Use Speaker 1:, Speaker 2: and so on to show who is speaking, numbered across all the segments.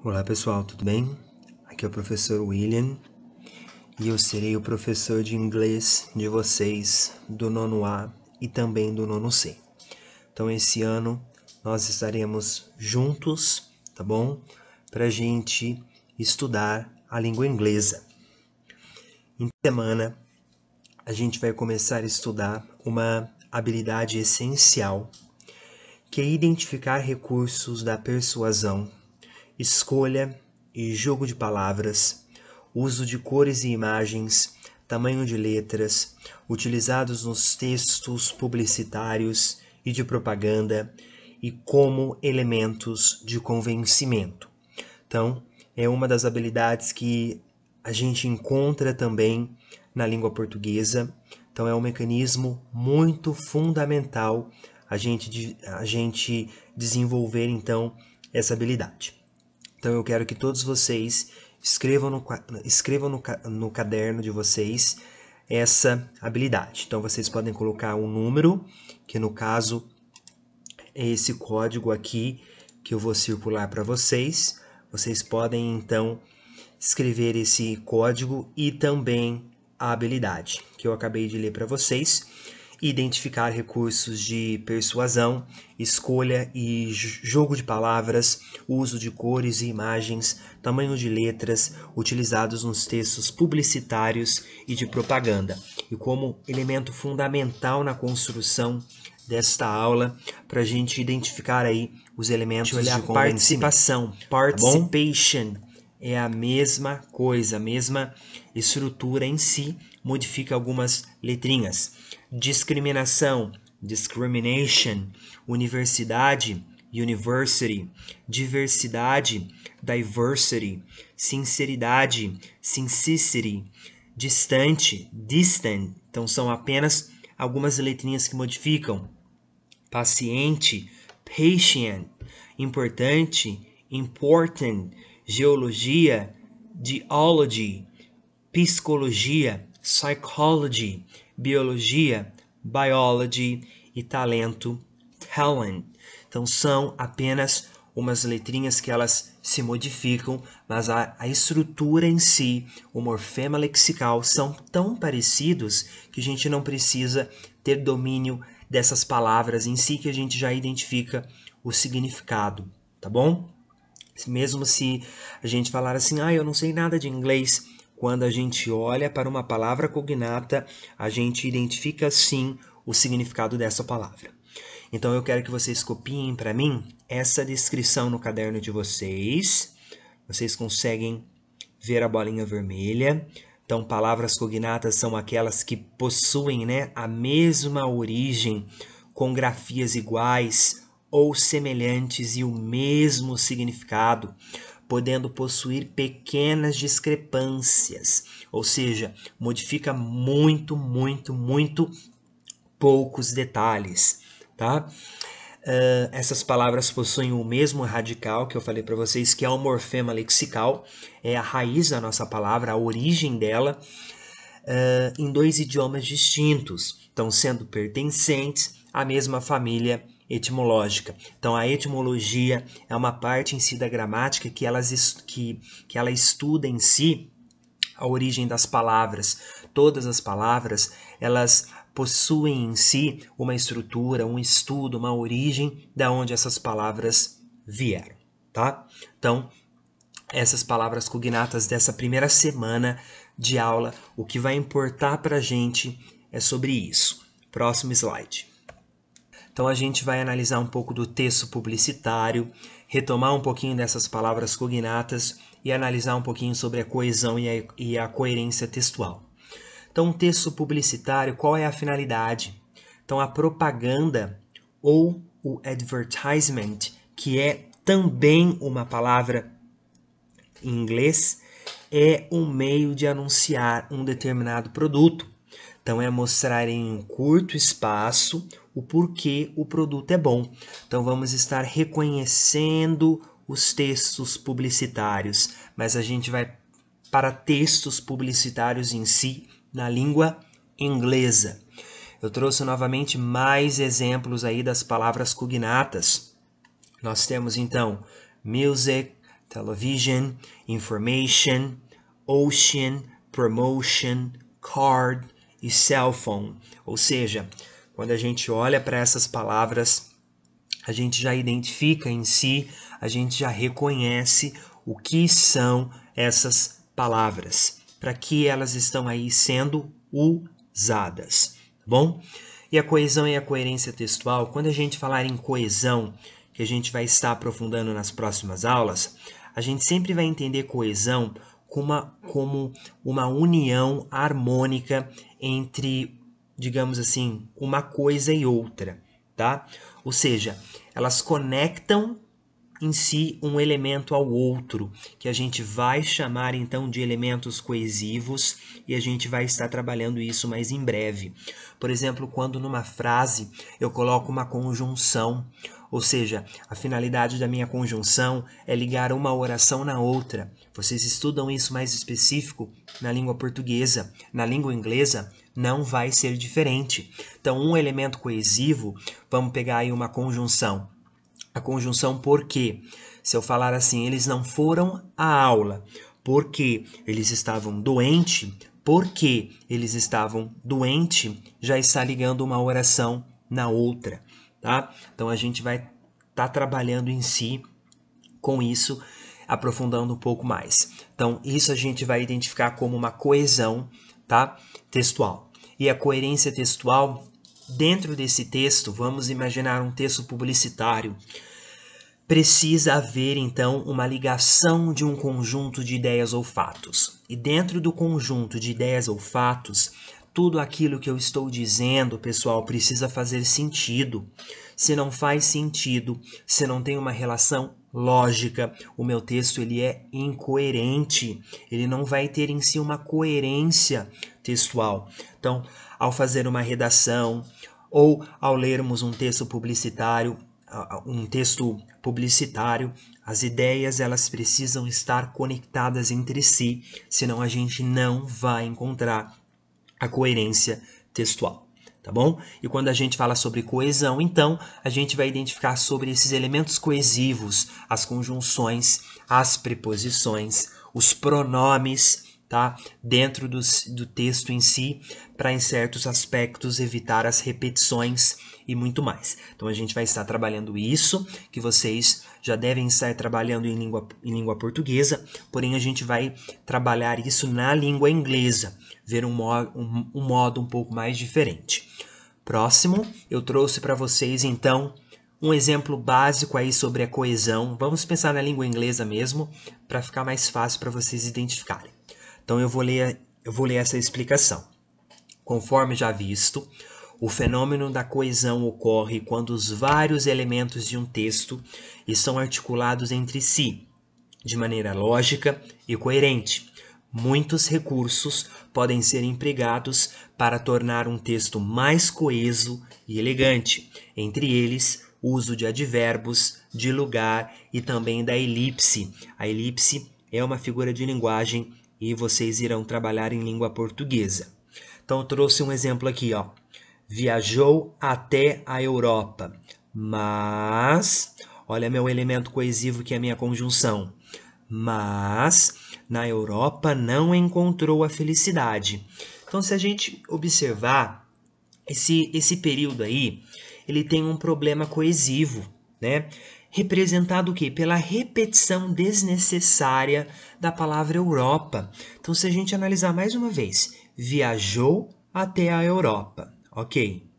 Speaker 1: Olá pessoal, tudo bem? Aqui é o professor William e eu serei o professor de inglês de vocês do nono A e também do nono C. Então esse ano nós estaremos juntos, tá bom? Para a gente estudar a língua inglesa. Em semana a gente vai começar a estudar uma habilidade essencial, que é identificar recursos da persuasão, escolha e jogo de palavras, uso de cores e imagens, tamanho de letras, utilizados nos textos publicitários e de propaganda e como elementos de convencimento. Então, é uma das habilidades que a gente encontra também na língua portuguesa. Então, é um mecanismo muito fundamental a gente desenvolver, então, essa habilidade. Então eu quero que todos vocês escrevam no caderno de vocês essa habilidade. Então vocês podem colocar um número, que no caso é esse código aqui que eu vou circular para vocês. Vocês podem então escrever esse código e também a habilidade que eu acabei de ler para vocês. Identificar recursos de persuasão, escolha e jogo de palavras, uso de cores e imagens, tamanho de letras utilizados nos textos publicitários e de propaganda. E como elemento fundamental na construção desta aula, para a gente identificar aí os elementos de participação, participation, é a mesma coisa, a mesma estrutura em si, modifica algumas letrinhas. Discriminação, discrimination, universidade, university, diversidade, diversity, sinceridade, sincerity, distante, distant. Então são apenas algumas letrinhas que modificam. Paciente, patient, importante, important, geologia, geology, psicologia, psychology, biologia, biology e talento, talent. Então são apenas umas letrinhas que elas se modificam, mas a estrutura em si, o morfema lexical são tão parecidos que a gente não precisa ter domínio dessas palavras em si, que a gente já identifica o significado, tá bom? Mesmo se a gente falar assim, eu não sei nada de inglês, quando a gente olha para uma palavra cognata, a gente identifica sim o significado dessa palavra. Então eu quero que vocês copiem para mim essa descrição no caderno de vocês. Vocês conseguem ver a bolinha vermelha. Então, palavras cognatas são aquelas que possuem, a mesma origem, com grafias iguais ou semelhantes e o mesmo significado, podendo possuir pequenas discrepâncias, ou seja, modifica muito poucos detalhes, tá? Essas palavras possuem o mesmo radical que eu falei para vocês, que é o morfema lexical, é a raiz da nossa palavra, a origem dela, em dois idiomas distintos, então sendo pertencentes à mesma família etimológica. Então a etimologia é uma parte em si da gramática que ela estuda em si a origem das palavras. Todas as palavras, elas possuem em si uma estrutura, um estudo, uma origem da onde essas palavras vieram, tá? Então, essas palavras cognatas dessa primeira semana de aula, o que vai importar para a gente é sobre isso. Próximo slide. Então, a gente vai analisar um pouco do texto publicitário, retomar um pouquinho dessas palavras cognatas e analisar um pouquinho sobre a coesão e a coerência textual. Então, um texto publicitário, qual é a finalidade? Então, a propaganda ou o advertisement, que é também uma palavra em inglês, é um meio de anunciar um determinado produto. Então, é mostrar em um curto espaço o porquê o produto é bom. Então, vamos estar reconhecendo os textos publicitários, mas a gente vai para textos publicitários em si, na língua inglesa. Eu trouxe novamente mais exemplos aí das palavras cognatas. Nós temos então music, television, information, ocean, promotion, card e cell phone. Ou seja, quando a gente olha para essas palavras, a gente já identifica em si, a gente já reconhece o que são essas palavras, para que elas estão aí sendo usadas, tá bom? E a coesão e a coerência textual, quando a gente falar em coesão, que a gente vai estar aprofundando nas próximas aulas, a gente sempre vai entender coesão como uma união harmônica entre, digamos assim, uma coisa e outra, tá? Ou seja, elas conectam em si um elemento ao outro, que a gente vai chamar então de elementos coesivos e a gente vai estar trabalhando isso mais em breve. Por exemplo, quando numa frase eu coloco uma conjunção, ou seja, a finalidade da minha conjunção é ligar uma oração na outra. Vocês estudam isso mais específico na língua portuguesa. Na língua inglesa não vai ser diferente. Então, um elemento coesivo, vamos pegar aí uma conjunção. A conjunção por quê? Se eu falar assim, eles não foram à aula porque eles estavam doentes, porque eles estavam doentes, já está ligando uma oração na outra, tá? Então a gente vai estar trabalhando em si com isso, aprofundando um pouco mais. Então isso a gente vai identificar como uma coesão, tá? Textual. E a coerência textual, dentro desse texto, vamos imaginar um texto publicitário. Precisa haver, então, uma ligação de um conjunto de ideias ou fatos. E dentro do conjunto de ideias ou fatos, tudo aquilo que eu estou dizendo, pessoal, precisa fazer sentido. Se não faz sentido, se não tem uma relação lógica, o meu texto ele é incoerente. Ele não vai ter em si uma coerência textual. Então, ao fazer uma redação ou ao lermos um texto publicitário, as ideias elas precisam estar conectadas entre si, senão a gente não vai encontrar a coerência textual, tá bom? E quando a gente fala sobre coesão, então, a gente vai identificar sobre esses elementos coesivos, as conjunções, as preposições, os pronomes, tá? Dentro do texto em si, para em certos aspectos evitar as repetições e muito mais. Então a gente vai estar trabalhando isso, que vocês já devem estar trabalhando em língua portuguesa, porém a gente vai trabalhar isso na língua inglesa, ver um modo um pouco mais diferente. Próximo, eu trouxe para vocês então um exemplo básico aí sobre a coesão. Vamos pensar na língua inglesa mesmo, para ficar mais fácil para vocês identificarem. Então eu vou ler essa explicação. Conforme já visto, o fenômeno da coesão ocorre quando os vários elementos de um texto estão articulados entre si, de maneira lógica e coerente. Muitos recursos podem ser empregados para tornar um texto mais coeso e elegante, entre eles o uso de advérbios, de lugar e também da elipse. A elipse é uma figura de linguagem e vocês irão trabalhar em língua portuguesa. Então eu trouxe um exemplo aqui, ó. Viajou até a Europa, mas, olha meu elemento coesivo que é a minha conjunção, mas na Europa não encontrou a felicidade. Então se a gente observar, esse período aí, ele tem um problema coesivo, né? Representado o quê? Pela repetição desnecessária da palavra Europa. Então se a gente analisar mais uma vez, viajou até a Europa. Ok,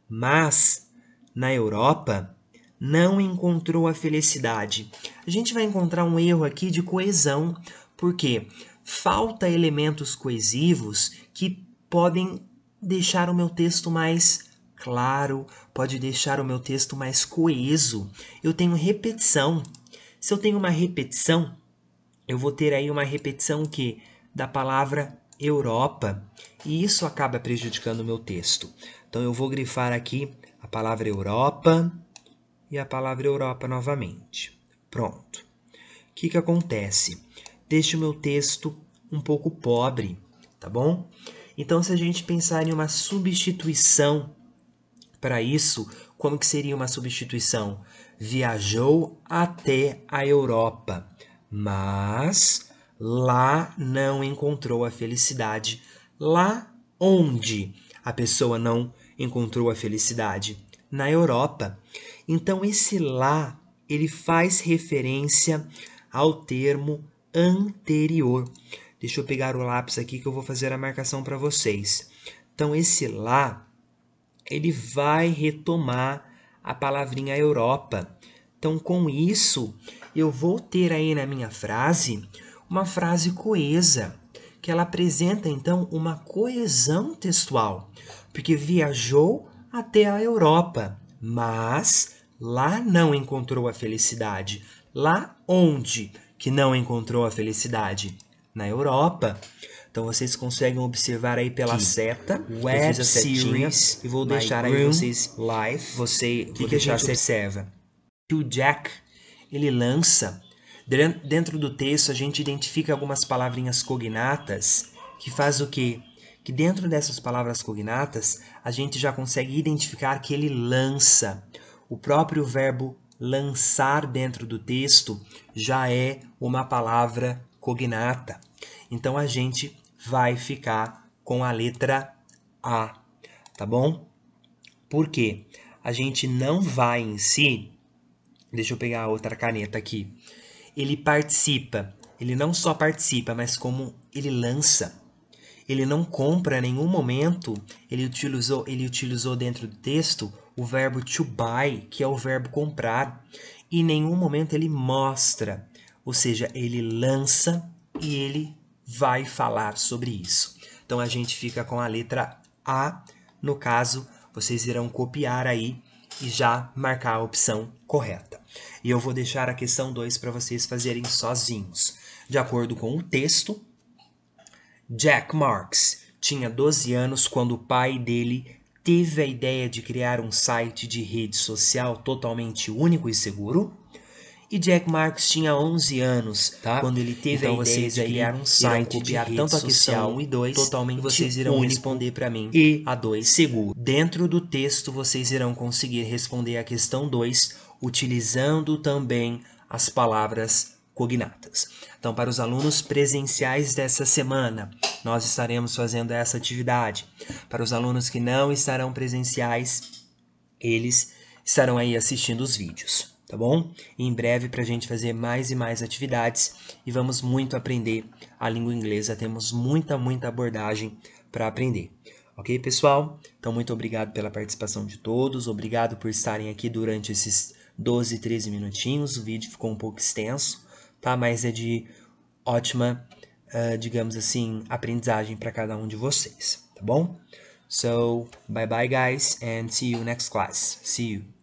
Speaker 1: mas na Europa não encontrou a felicidade. A gente vai encontrar um erro aqui de coesão, porque falta elementos coesivos que podem deixar o meu texto mais claro, pode deixar o meu texto mais coeso. Eu tenho repetição. Se eu tenho uma repetição, eu vou ter aí uma repetição que da palavra Europa, e isso acaba prejudicando o meu texto. Então eu vou grifar aqui a palavra Europa e a palavra Europa novamente. Pronto. O que acontece? Deixa o meu texto um pouco pobre, tá bom? Então se a gente pensar em uma substituição para isso, como que seria uma substituição? Viajou até a Europa, Mas lá não encontrou a felicidade. Lá onde a pessoa não encontrou a felicidade? Na Europa. Então esse lá, ele faz referência ao termo anterior. Deixa eu pegar o lápis aqui que eu vou fazer a marcação para vocês. Então esse lá, ele vai retomar a palavrinha Europa. Então, com isso, eu vou ter aí na minha frase uma frase coesa, que ela apresenta então uma coesão textual, porque viajou até a Europa, mas lá não encontrou a felicidade. Lá onde que não encontrou a felicidade? Na Europa. Então vocês conseguem observar aí pela seta, web series, e vou deixar aí vocês live, o que a gente observa? Que o Jack, ele lança, dentro do texto a gente identifica algumas palavrinhas cognatas, que faz o quê? Que dentro dessas palavras cognatas, a gente já consegue identificar que ele lança. O próprio verbo lançar dentro do texto já é uma palavra cognata. Então a gente vai ficar com a letra A, tá bom? Por quê? A gente não vai em si. Deixa eu pegar a outra caneta aqui. Ele participa. Ele não só participa, mas como ele lança. Ele não compra em nenhum momento. Ele utilizou dentro do texto o verbo to buy, que é o verbo comprar. E em nenhum momento ele mostra. Ou seja, ele lança e ele vai falar sobre isso. Então a gente fica com a letra A. No caso, vocês irão copiar aí e já marcar a opção correta. E eu vou deixar a questão 2 para vocês fazerem sozinhos. De acordo com o texto, Jack Marks tinha 12 anos quando o pai dele teve a ideia de criar um site de rede social totalmente único e seguro. E Jack Marks tinha 11 anos, tá? Quando ele teve a ideia de criar um site de rede tanto a questão 1 e 2, totalmente vocês irão responder para mim e a 2 seguro. Dentro do texto vocês irão conseguir responder a questão 2 utilizando também as palavras cognatas. Então, para os alunos presenciais dessa semana, nós estaremos fazendo essa atividade. Para os alunos que não estarão presenciais, eles estarão aí assistindo os vídeos, tá bom? E em breve, para a gente fazer mais e mais atividades e vamos muito aprender a língua inglesa, temos muita abordagem para aprender. Ok, pessoal? Então, muito obrigado pela participação de todos, obrigado por estarem aqui durante esses 12, 13 minutinhos, o vídeo ficou um pouco extenso, tá? Mas é de ótima, digamos assim, aprendizagem para cada um de vocês, tá bom? So, bye bye guys and see you next class. See you.